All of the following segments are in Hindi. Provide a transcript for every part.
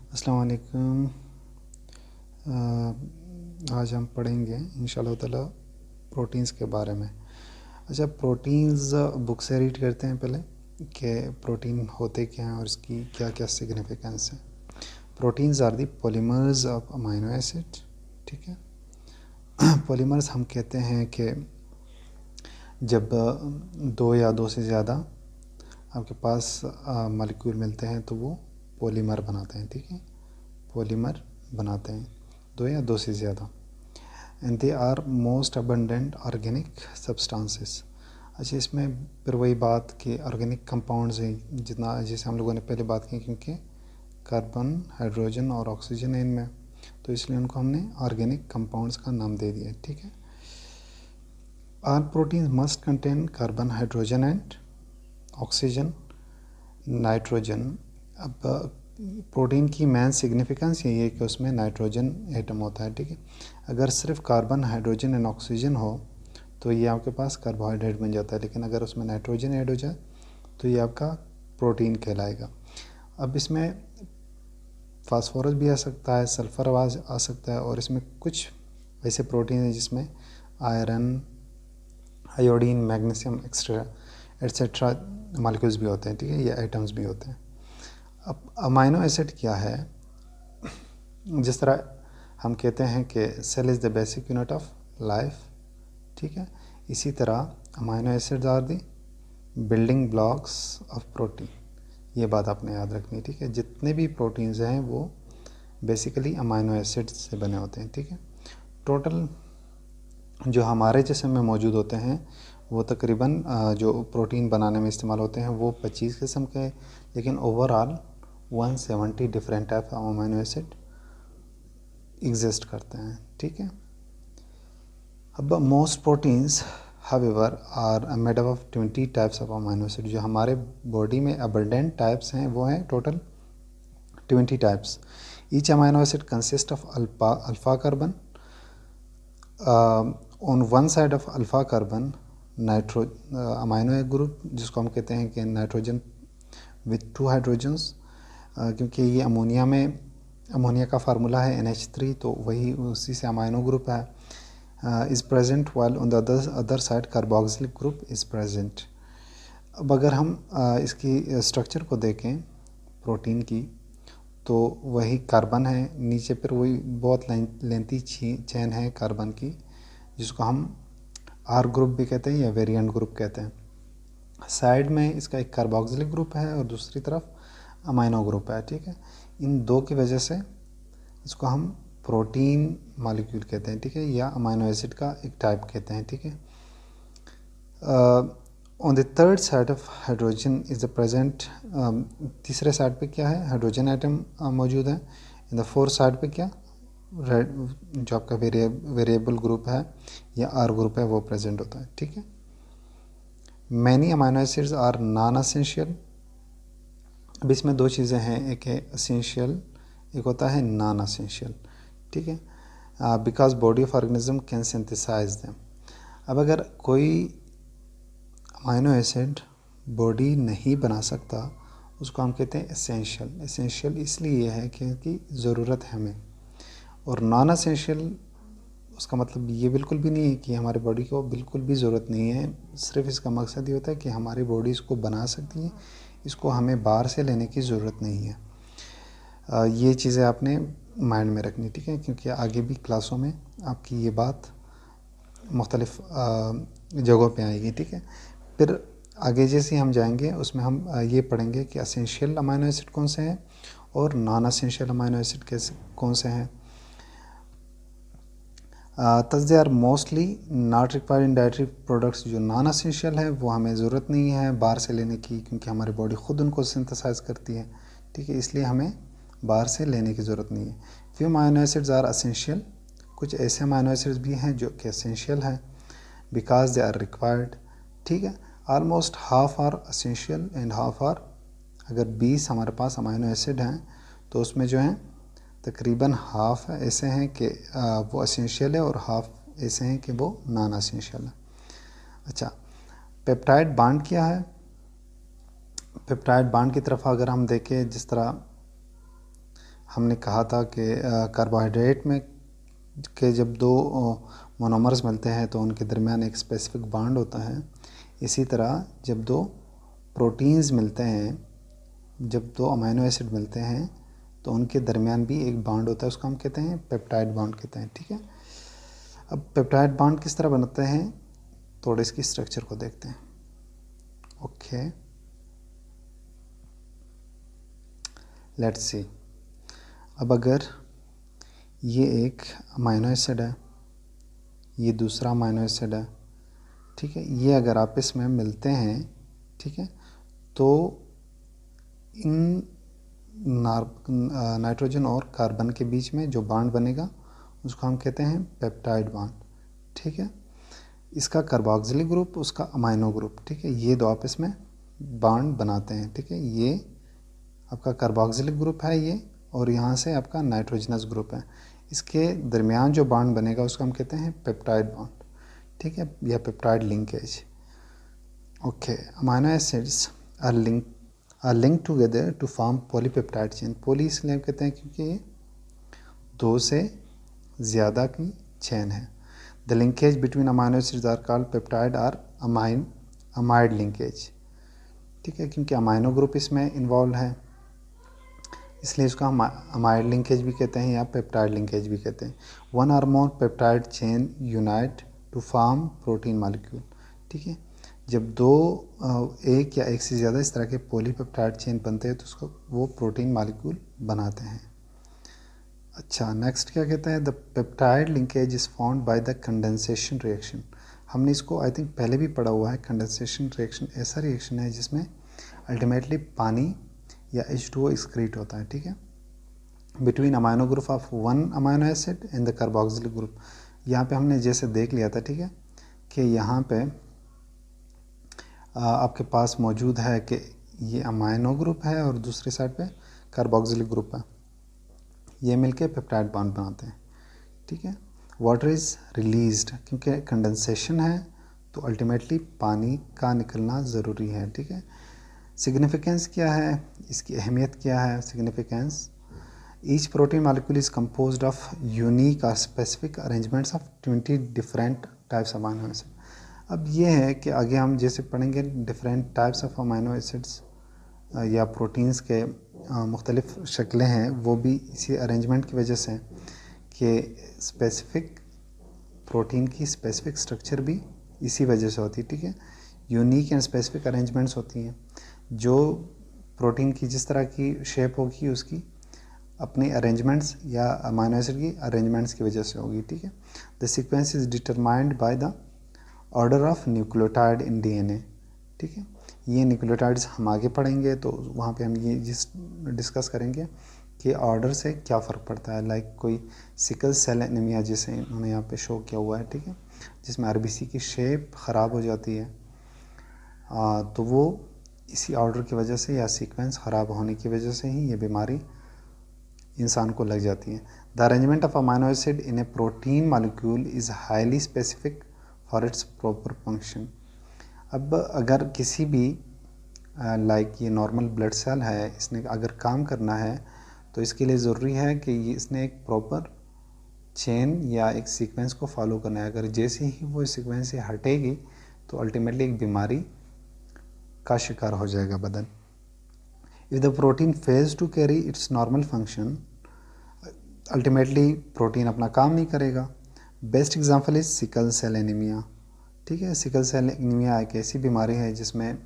अस्सलाम वालेकुम। आज हम पढ़ेंगे इंशाल्लाह ताला प्रोटीन्स के बारे में। अच्छा, प्रोटीन्स बुक से रीड करते हैं पहले कि प्रोटीन होते क्या हैं और इसकी क्या क्या सिग्निफिकेंस है। Proteins are the polymers of amino acid. ठीक है, पॉलीमर्स हम कहते हैं कि जब दो या दो से ज़्यादा आपके पास मॉलिक्यूल मिलते हैं तो वो पॉलीमर बनाते हैं। ठीक है, पॉलीमर बनाते हैं दो या दो से ज़्यादा। And they are most abundant organic substances. अच्छा, इसमें फिर वही बात कि ऑर्गेनिक कंपाउंड्स हैं, जितना जैसे हम लोगों ने पहले बात की, क्योंकि कार्बन, हाइड्रोजन और ऑक्सीजन है इनमें, तो इसलिए उनको हमने ऑर्गेनिक कंपाउंड्स का नाम दे दिया। ठीक है, all proteins must contain carbon, hydrogen and oxygen, nitrogen. अब प्रोटीन की मेन सिग्निफिकेंस यही है कि उसमें नाइट्रोजन एटम होता है। ठीक है, अगर सिर्फ कार्बन, हाइड्रोजन एंड ऑक्सीजन हो तो ये आपके पास कार्बोहाइड्रेट बन जाता है, लेकिन अगर उसमें नाइट्रोजन ऐड हो जाए तो ये आपका प्रोटीन कहलाएगा। अब इसमें फास्फोरस भी आ सकता है, सल्फ़र आ सकता है, और इसमें कुछ ऐसे प्रोटीन हैं जिसमें iron, iodine, magnesium extra etcetera molecules भी होते हैं। ठीक है, ये आइटम्स भी होते हैं। अब अमाइनो एसिड क्या है? जिस तरह हम कहते हैं कि cell is the basic unit of life, ठीक है, इसी तरह amino acids are the building blocks of protein. ये बात आपने याद रखनी है। ठीक है, जितने भी प्रोटीन्स हैं वो बेसिकली अमाइनो एसिड्स से बने होते हैं। ठीक है, टोटल जो हमारे जिस्म में मौजूद होते हैं वो तकरीबन जो प्रोटीन बनाने में इस्तेमाल होते हैं वो 25 किस्म के, लेकिन overall 170 different type of amino acid exist करते हैं। ठीक है, अब most proteins however are made up of 20 types of amino acid. जो हमारे बॉडी में अबंडेंट टाइप्स हैं वो हैं total 20 types. Each amino acid consist of alpha carbon, on one side of alpha carbon nitro amino group, जिसको हम कहते हैं कि नाइट्रोजन विथ 2 हाइड्रोजन्स, क्योंकि ये अमोनिया का फार्मूला है NH3, तो वही उसी से अमाइनो ग्रुप है। Is present while on the other side carboxylic group is present. अब अगर हम इसकी स्ट्रक्चर को देखें प्रोटीन की, तो वही कार्बन है, नीचे पर वही बहुत लेंथी चेन है कार्बन की, जिसको हम आर ग्रुप भी कहते हैं या वेरिएंट ग्रुप कहते हैं। साइड में इसका एक कार्बोक्सिलिक ग्रुप है और दूसरी तरफ अमाइनो ग्रुप है। ठीक है, इन दो की वजह से इसको हम प्रोटीन मॉलिक्यूल कहते हैं। ठीक है, या अमाइनो एसिड का एक टाइप कहते हैं। ठीक है, on the third side of hydrogen is the present. तीसरे साइड पे क्या है? हाइड्रोजन आइटम मौजूद है। इन द फोर्थ साइड पे क्या? रेड, जो आपका वेरिएबल ग्रुप है या आर ग्रुप है, वो प्रेजेंट होता है। ठीक है, many amino acids are non essential. अब इसमें दो चीज़ें हैं, एक है असेंशियल, एक होता है नॉन असेंशियल। ठीक है, because body of organism can synthesise them. अब अगर कोई अमाइनो एसिड बॉडी नहीं बना सकता, उसको हम कहते हैं एसेंशियल। एसेंशियल इसलिए है क्योंकि ज़रूरत है हमें, और नॉन एसेंशियल उसका मतलब ये बिल्कुल भी नहीं है कि हमारी बॉडी को बिल्कुल भी ज़रूरत नहीं है। सिर्फ इसका मकसद ये होता है कि हमारी बॉडी इसको बना सकती है, इसको हमें बाहर से लेने की ज़रूरत नहीं है। ये चीज़ें आपने माइंड में रखनी। ठीक है, क्योंकि आगे भी क्लासों में आपकी ये बात मुख्तलिफ़ जगहों पे आएगी। ठीक है, फिर आगे जैसे हम जाएंगे उसमें हम ये पढ़ेंगे कि असेंशियल अमाइनो एसिड कौन से हैं और नॉन असेंशियल अमाइनो एसिड कैसे कौन से हैं। Thus they are mostly not required in dietary products. जो नॉन असेंशियल है वो हमें ज़रूरत नहीं है बाहर से लेने की, क्योंकि हमारी बॉडी ख़ुद उनको सिंथेसाइज करती है। ठीक है, इसलिए हमें बाहर से लेने की ज़रूरत नहीं है। Few amino acids are essential. कुछ ऐसे अमाइनो एसिड्स भी हैं जो कि असेंशियल हैं बिकॉज दे आर रिक्वायर्ड। ठीक है, almost half are essential and half are, अगर 20 हमारे पास अमाइनो एसिड हैं तो उसमें जो हैं तकरीबन हाफ ऐसे हैं कि वो असेंशियल है और हाफ ऐसे हैं कि वो नॉन असेंशियल है। अच्छा, पेप्टाइड बॉन्ड क्या है? पेप्टाइड बॉन्ड की तरफ अगर हम देखें, जिस तरह हमने कहा था कि कार्बोहाइड्रेट में के जब दो मोनोमर्स मिलते हैं तो उनके दरमियान एक स्पेसिफिक बॉन्ड होता है। इसी तरह जब दो प्रोटीन्स मिलते हैं, जब दो अमीनो एसिड मिलते हैं तो उनके दरमियान भी एक बॉन्ड होता है, उसको हम कहते हैं पेप्टाइड बॉन्ड कहते हैं। ठीक है, अब पेप्टाइड बॉन्ड किस तरह बनते हैं, थोड़े इसकी स्ट्रक्चर को देखते हैं। Okay, let's see. अब अगर ये एक अमीनो एसिड है, ये दूसरा अमीनो एसिड है, ठीक है, ये अगर आपस में मिलते हैं, ठीक है, तो इन नाइट्रोजन और कार्बन के बीच में जो बॉन्ड बनेगा उसको हम कहते हैं पेप्टाइड बॉन्ड। ठीक है, इसका कार्बोक्सिलिक ग्रुप, उसका अमाइनो ग्रुप, ठीक है, ये दो आपस में बॉन्ड बनाते हैं। ठीक है, ये आपका कार्बोक्सिलिक ग्रुप है ये, और यहाँ से आपका नाइट्रोजनस ग्रुप है। इसके दरमियान जो बॉन्ड बनेगा उसको हम कहते हैं पेप्टाइड बॉन्ड। ठीक है, या peptide linkage. Okay, amino acids are link together to form polypeptide chain. Poly इसलिए कहते हैं क्योंकि ये दो से ज़्यादा की चेन है। The linkage between amino acids are called peptide or amide linkage. ठीक है, क्योंकि अमाइनो ग्रुप इसमें इन्वॉल्व है, इसलिए इसको हम अमाइड लिंकेज भी कहते हैं या पेप्टाइड लिंकेज भी कहते हैं। One or more peptide chain unite to form protein molecule. ठीक है, जब दो एक या एक से ज़्यादा इस तरह के पॉलीपेप्टाइड चेन बनते हैं तो उसको वो प्रोटीन मॉलिक्यूल बनाते हैं। अच्छा, नेक्स्ट क्या कहता है, the peptide linkage is found by the condensation reaction. हमने इसको आई थिंक पहले भी पढ़ा हुआ है। कंडेंसेशन रिएक्शन ऐसा रिएक्शन है जिसमें अल्टीमेटली पानी या H2O एक्सक्रीट होता है। ठीक है, between amino group of one amino acid and the carboxylic group. यहाँ पे हमने जैसे देख लिया था, ठीक है, कि यहाँ पे आपके पास मौजूद है कि ये अमाइनो ग्रुप है और दूसरी साइड पे कार्बोक्सिलिक ग्रुप है, ये मिलके पेप्टाइड बॉन्ड बनाते हैं। ठीक है, वाटर इज़ रिलीज्ड, क्योंकि कंडेंसेशन है तो अल्टीमेटली पानी का निकलना ज़रूरी है। ठीक है, सिग्निफिकेंस क्या है, इसकी अहमियत क्या है, significance, each protein molecule is composed of unique और specific arrangements of 20 different types of amino acid. अब ये है कि आगे हम जैसे पढ़ेंगे different types of amino acids या प्रोटीन्स के मुख्तलिफ शक्लें हैं, वो भी इसी अरेंजमेंट की वजह से कि स्पेसिफिक प्रोटीन की स्पेसिफिक स्ट्रक्चर भी इसी वजह से होती है। ठीक है, यूनिक एंड स्पेसिफिक अरेंजमेंट्स होती हैं, जो प्रोटीन की जिस तरह की शेप होगी उसकी अपनी अरेंजमेंट्स या अमाइनो एसिड की अरेंजमेंट्स की वजह से होगी। ठीक है, the sequence is determined by the order of nucleotide in DNA. ठीक है, ये न्यूक्लियोटाइड्स हम आगे पढ़ेंगे तो वहाँ पे हम ये डिस्कस करेंगे कि ऑर्डर से क्या फ़र्क पड़ता है। लाइक कोई सिकल सेल एनीमिया जिसे उन्होंने यहाँ पे शो किया हुआ है, ठीक है, जिसमें आरबीसी की शेप ख़राब हो जाती है, तो वो इसी ऑर्डर की वजह से या सीक्वेंस ख़राब होने की वजह से ही ये बीमारी इंसान को लग जाती है। The arrangement of amino acid in A protein molecule is highly specific for its proper function. अब अगर किसी भी लाइक ये नॉर्मल ब्लड सेल है, इसने अगर काम करना है तो इसके लिए ज़रूरी है कि ये इसने एक प्रॉपर चेन या एक सीक्वेंस को फॉलो करना है। अगर जैसे ही वो सीक्वेंस से हटेगी तो अल्टीमेटली एक बीमारी का शिकार हो जाएगा बदन। If the protein fails to carry its normal function, ultimately protein अपना काम नहीं करेगा। Best example is sickle cell anaemia. ठीक है, सिकल सेल एनीमिया एक ऐसी बीमारी है जिसमें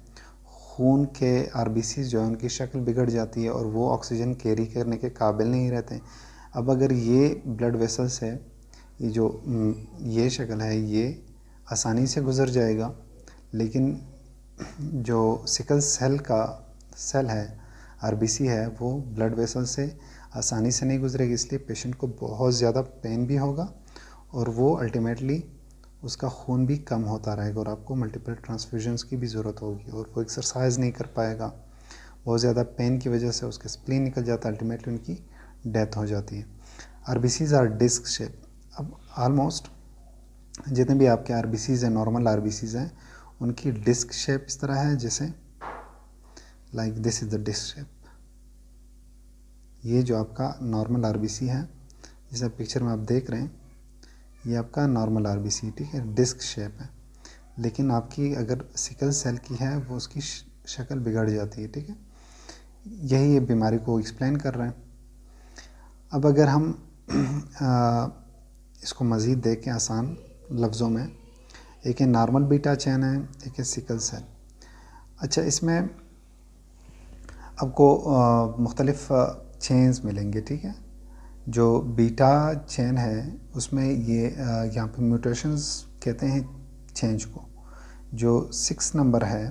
खून के आरबीसी जो है उनकी शक्ल बिगड़ जाती है और वो ऑक्सीजन कैरी करने के काबिल नहीं रहते। अब अगर ये ब्लड वेसल्स है, ये जो ये शक्ल है ये आसानी से गुजर जाएगा, लेकिन जो सिकल सेल का सेल है, आरबीसी है, वो ब्लड वेसल से आसानी से नहीं गुजरेगी, इसलिए पेशेंट को बहुत ज़्यादा पेन भी होगा और वो अल्टीमेटली उसका खून भी कम होता रहेगा और आपको मल्टीपल ट्रांसफ्यूजन्स की भी ज़रूरत होगी और वो एक्सरसाइज नहीं कर पाएगा। बहुत ज़्यादा पेन की वजह से उसके स्प्लीन निकल जाता है, अल्टीमेटली उनकी डेथ हो जाती है। RBCs are disc shape. अब ऑलमोस्ट जितने भी आपके आरबीसीज हैं, नॉर्मल आरबीसीज हैं, उनकी डिस्क शेप इस तरह है जैसे like this is the disc shape, ये जो आपका नॉर्मल आरबीसी है, जैसे पिक्चर में आप देख रहे हैं, ये आपका नॉर्मल आरबीसी, ठीक है, डिस्क शेप है। लेकिन आपकी अगर सिकल सेल की है वो उसकी शक्ल बिगड़ जाती है, ठीक है। यही ये बीमारी को एक्सप्लेन कर रहे हैं। अब अगर हम इसको मज़ीद देखें आसान लफ्ज़ों में, एक है नॉर्मल बीटा चेन है, एक है सिकल सेल। अच्छा, इसमें आपको मुख्तलिफ़ चेन्स मिलेंगे, ठीक है। जो बीटा चेन है उसमें ये यहाँ पे म्यूटेशंस कहते हैं चेंज को। जो 6 नंबर है,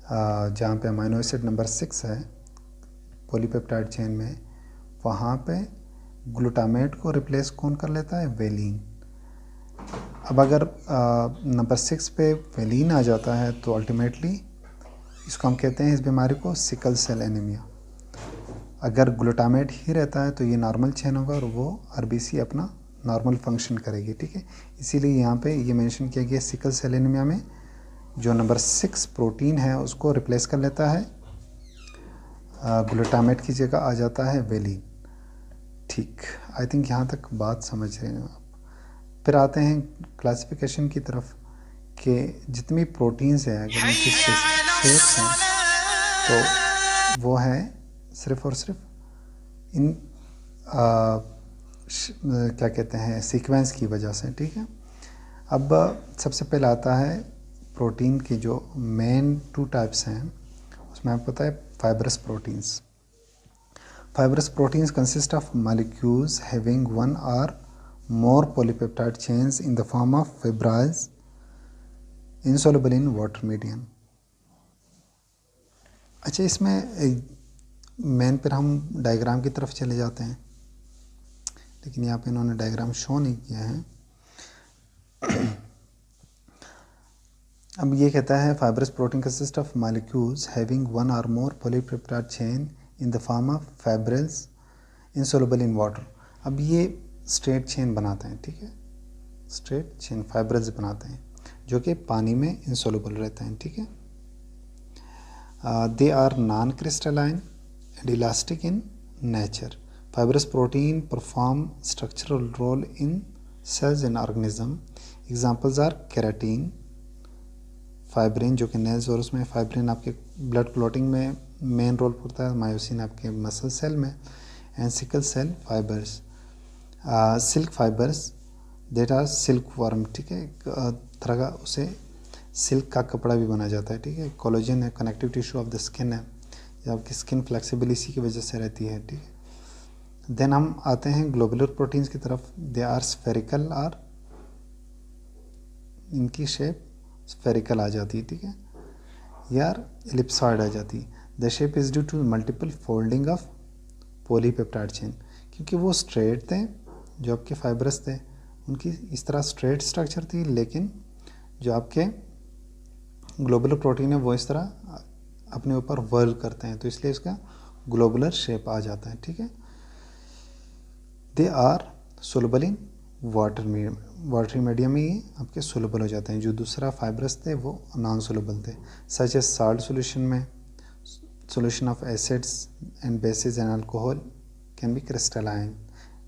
जहाँ पे अमीनो एसिड नंबर 6 है पॉलीपेप्टाइड चेन में, वहाँ पे ग्लूटामेट को रिप्लेस कौन कर लेता है? वेलिन। अब अगर नंबर 6 पे वेलिन आ जाता है तो अल्टीमेटली इसको हम कहते हैं, इस बीमारी को सिकल सेल एनीमिया। अगर ग्लूटामेट ही रहता है तो ये नॉर्मल चेन होगा और वो आरबीसी अपना नॉर्मल फंक्शन करेगी, ठीक है। इसीलिए यहाँ पे ये मेंशन किया गया सिकल सेल एनीमिया में जो नंबर 6 प्रोटीन है उसको रिप्लेस कर लेता है, ग्लूटामेट की जगह आ जाता है वेलिन। ठीक, आई थिंक यहाँ तक बात समझ रहे हैं आप। फिर आते हैं क्लासिफिकेशन की तरफ कि जितनी प्रोटीन्स हैं अगर उनकी शेप्स हैं तो वो है सिर्फ़ और सिर्फ इन क्या कहते हैं सीक्वेंस की वजह से, ठीक है। अब सबसे पहले आता है प्रोटीन की जो मेन 2 टाइप्स हैं, उसमें आपको पता है fibrous proteins. Fibrous proteins consist of molecules having 1 और more polypeptide chains in the form of fibrils insoluble in water medium। अच्छा, इसमें मेन पर हम डायग्राम की तरफ चले जाते हैं, लेकिन यहाँ पे इन्होंने डायग्राम शो नहीं किया है। अब ये कहता है fibrous protein consist of molecules having 1 और more polypeptide chain in the form of fibrils insoluble in water. अब ये स्ट्रेट चेन बनाते हैं, ठीक है, स्ट्रेट चेन फाइब्रिल्स बनाते हैं जो कि पानी में इंसोल्युबल रहते हैं, ठीक है। They are non crystalline and elastic in nature. Fibrous protein perform structural role in cells in organism. Examples are keratin, fibrin जो कि नेल्स, और उसमें फाइब्रिन आपके ब्लड क्लॉटिंग में मेन रोल करता है, मायोसिन आपके मसल सेल में, and sickle cell fibres, silk fibres that are silk worm, ठीक है। एक तरह का उसे सिल्क का कपड़ा भी बना जाता है, ठीक है। कोलेजन है, connective tissue of the skin है, जब आपकी स्किन फ्लेक्सिबल इसी की वजह से रहती है, ठीक है। देन हम आते हैं ग्लोबुलर प्रोटीन्स की तरफ। दे आर स्फेरिकल, और इनकी शेप स्फेरिकल आ जाती है, ठीक है, यार एलिप्सॉइड आ जाती है। The shape is due to multiple folding of polypeptide chain, क्योंकि वो स्ट्रेट थे, जो आपके फाइब्रस थे उनकी इस तरह स्ट्रेट स्ट्रक्चर थी, लेकिन जो आपके ग्लोबुलर प्रोटीन है वो इस तरह अपने ऊपर वर्ल करते हैं, तो इसलिए इसका ग्लोबुलर शेप आ जाता है, ठीक है। They are soluble in watery medium में ये आपके सोलुबल हो जाते हैं। जो दूसरा फाइब्रस थे वो नॉन सोलुबल थे, सच एज साल्ट सोल्यूशन में solution of acids and bases and alcohol can be crystalline.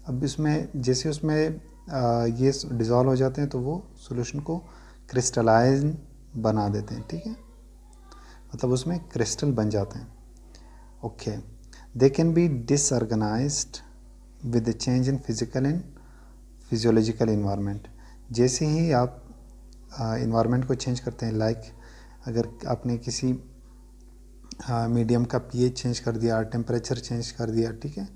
अब इसमें जैसे उसमें ये डिज़ोल्व हो जाते हैं तो वो सोल्यूशन को क्रिस्टलाइन बना देते हैं, ठीक है, मतलब उसमें क्रिस्टल बन जाते हैं। Okay, they can be disorganised with the change in physical and physiological environment. जैसे ही आप इन्वायरमेंट को चेंज करते हैं, लाइक अगर आपने किसी मीडियम का पीएच चेंज कर दिया, टेम्परेचर चेंज कर दिया, ठीक है,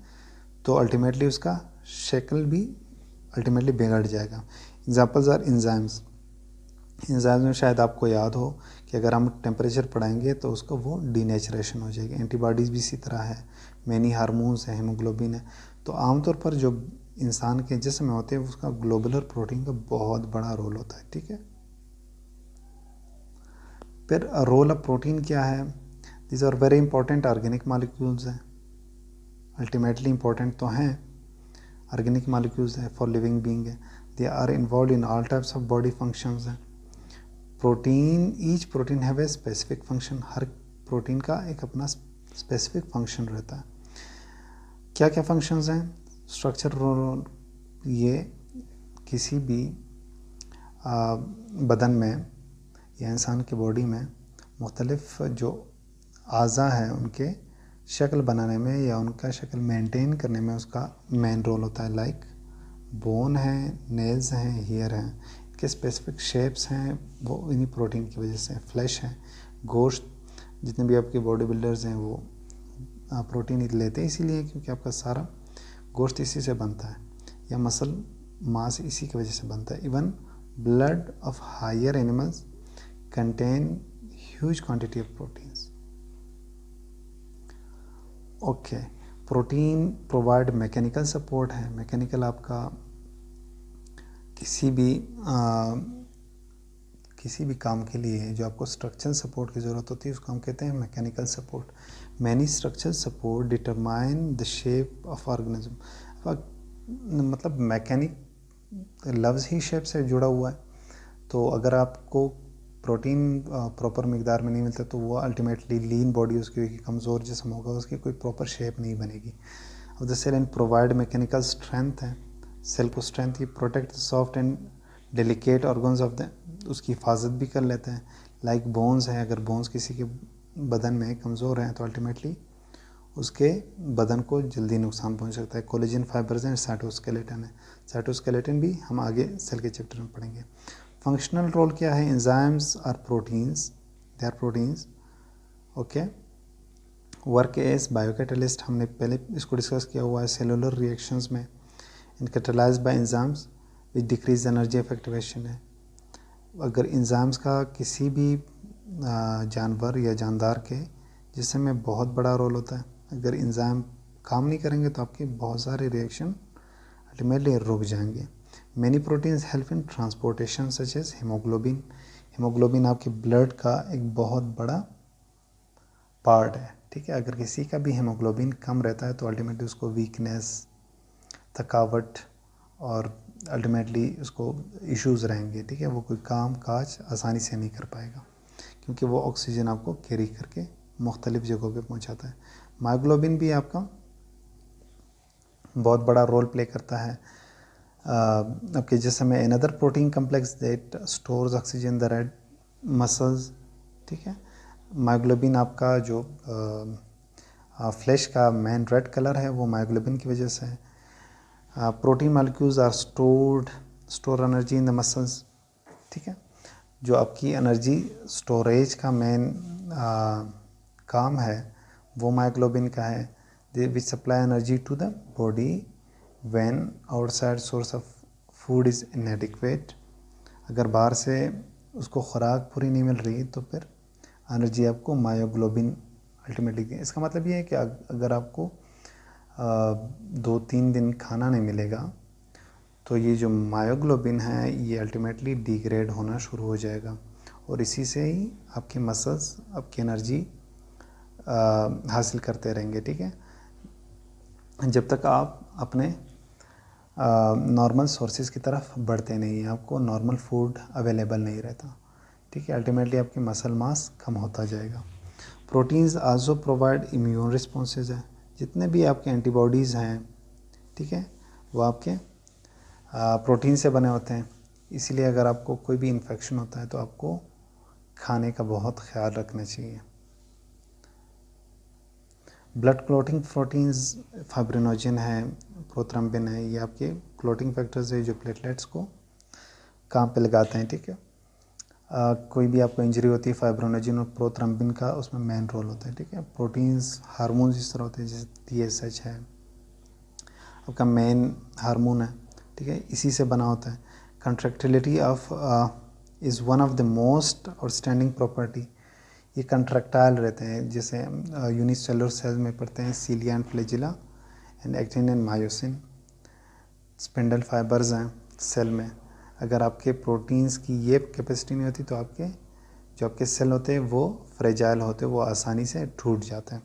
तो अल्टीमेटली उसका शक्ल भी अल्टीमेटली बिगड़ जाएगा। Examples are enzymes. एंजाइम्स में शायद आपको याद हो कि अगर हम टेम्परेचर बढ़ाएंगे तो उसका वो डीनेचरेशन हो जाएगी। एंटीबॉडीज़ भी इसी तरह है, मैनी हार्मोन्स हैं, हीमोग्लोबिन है। तो आमतौर पर जो इंसान के जिस्म में होते हैं उसका ग्लोबुलर प्रोटीन का बहुत बड़ा रोल होता है, ठीक है। फिर रोल ऑफ प्रोटीन क्या है? This are very important organic molecules हैं, अल्टीमेटली इंपॉर्टेंट तो हैं, ऑर्गेनिक मॉलिक्यूल्स हैं, फॉर लिविंग बीइंग है। They are involve in all types of body functions हैं। Protein, each protein have a specific function. हर प्रोटीन का एक अपना स्पेसिफिक फंक्शन रहता है। क्या क्या फंक्शंस हैं स्ट्रक्चर रोल? ये किसी भी बदन में या इंसान की बॉडी में मुख्तलिफ जो आज़ा है उनके शक्ल बनाने में या उनका शक्ल मेंटेन करने में उसका मेन रोल होता है। लाइक बोन है, नेल्स हैं, हेयर हैं, इनके स्पेसिफिक शेप्स हैं वो इन्हीं प्रोटीन की वजह से। फ्लैश है, गोश्त, जितने भी आपके बॉडी बिल्डर्स हैं वो प्रोटीन लेते हैं इसीलिए क्योंकि आपका सारा गोश्त इसी से बनता है, या मसल मांस इसी की वजह से बनता है। Even blood of higher animals contain huge quantity of proteins. Okay, protein provide mechanical support है। मैकेनिकल आपका किसी भी काम के लिए जो आपको स्ट्रक्चरल सपोर्ट की ज़रूरत होती है उसको हम कहते हैं mechanical support. Many structural support determine the shape of organism. मतलब मैकेनिक लफ्ज़ ही शेप से जुड़ा हुआ है, तो अगर आपको प्रोटीन प्रॉपर मिकदार में नहीं मिलता तो वो अल्टीमेटली लीन बॉडी उसकी होगी, कमज़ोर जिस्म होगा, उसकी कोई प्रॉपर शेप नहीं बनेगी। अब the cell and provide mechanical strength है। सेल को स्ट्रेंथ, ये protect soft and delicate organs of the, उसकी हिफाजत भी कर लेते हैं। लाइक बोन्स है, अगर बोन्स किसी के बदन में कमज़ोर हैं तो अल्टीमेटली उसके बदन को जल्दी नुकसान पहुंच सकता है। कोलेजन फाइबर्स हैं, साइटोस्केलेटन है। साइटोस्केलेटन भी हम आगे सेल के चैप्टर में पढ़ेंगे। फंक्शनल रोल क्या है? Enzymes are proteins, they are proteins. Okay, work as biocatalyst, हमने पहले इसको डिस्कस किया हुआ है। सेलुलर रिएक्शंस में catalysed by enzymes which decrease energy of activation है। अगर एंजाइम्स का किसी भी जानवर या जानदार के जिसम में बहुत बड़ा रोल होता है, अगर एंजाइम काम नहीं करेंगे तो आपके बहुत सारे रिएक्शन अल्टीमेटली रुक जाएंगे। Many proteins help in transportation such as haemoglobin. Haemoglobin आपके ब्लड का एक बहुत बड़ा पार्ट है, ठीक है। अगर किसी का भी हीमोग्लोबिन कम रहता है तो अल्टीमेटली उसको वीकनेस, थकावट और अल्टीमेटली उसको इश्यूज़ रहेंगे, ठीक है। वो कोई काम काज आसानी से नहीं कर पाएगा क्योंकि वो ऑक्सीजन आपको कैरी करके मुख्तलिफ़ जगहों पे पहुंचाता है। मायोग्लोबिन भी आपका बहुत बड़ा रोल प्ले करता है आपके जिस्म में। Another protein complex that stores oxygen the red muscles, ठीक है। मायोग्लोबिन आपका जो फ्लैश का मेन रेड कलर है वो मायोग्लोबिन की वजह से है। Protein molecules are store energy in the muscles, ठीक है। जो आपकी एनर्जी स्टोरेज का मेन काम है वो मायोग्लोबिन का है। They which supply energy to the body when outside source of food is inadequate. अगर बाहर से उसको खुराक पूरी नहीं मिल रही तो फिर एनर्जी आपको मायोग्लोबिन अल्टीमेटली दें। इसका मतलब ये है कि अगर आपको 2-3 दिन खाना नहीं मिलेगा तो ये जो मायोग्लोबिन है ये अल्टीमेटली डिग्रेड होना शुरू हो जाएगा और इसी से ही आपके मसल्स आपकी एनर्जी हासिल करते रहेंगे, ठीक है, जब तक आप अपने नॉर्मल सोर्सेज की तरफ बढ़ते नहीं हैं, आपको नॉर्मल फूड अवेलेबल नहीं रहता, ठीक है। अल्टीमेटली आपकी मसल मास कम होता जाएगा। Proteins also provide immune responses है। जितने भी आपके एंटीबॉडीज़ हैं, ठीक है, वो आपके प्रोटीन से बने होते हैं। इसीलिए अगर आपको कोई भी इन्फेक्शन होता है तो आपको खाने का बहुत ख्याल रखना चाहिए। ब्लड क्लोटिंग प्रोटीन्स फाइब्रिनोजन है, प्रोथ्रम्बिन है, ये आपके क्लोटिंग फैक्टर्स है जो प्लेटलेट्स को काम पे लगाते हैं, ठीक है। कोई भी आपको इंजरी होती है फाइब्रिनोजन और प्रोथ्रम्बिन का उसमें मेन रोल होता है, ठीक है। प्रोटीन्स हार्मोन्स इस तरह होते हैं जैसे TSH है आपका मेन हार्मोन है, ठीक है, इसी से बना होता है। Contractility of is one of the most outstanding property. ये कंट्रैक्टाइल रहते हैं, जैसे यूनिसेलुलर सेल में पढ़ते हैं cilia and flagella and actin and myosin. Spindle fibers हैं सेल में। अगर आपके प्रोटीन्स की ये कैपेसिटी नहीं होती तो आपके जो आपके सेल होते हैं वो फ्रेजाइल होते हैं, वो आसानी से टूट जाते हैं।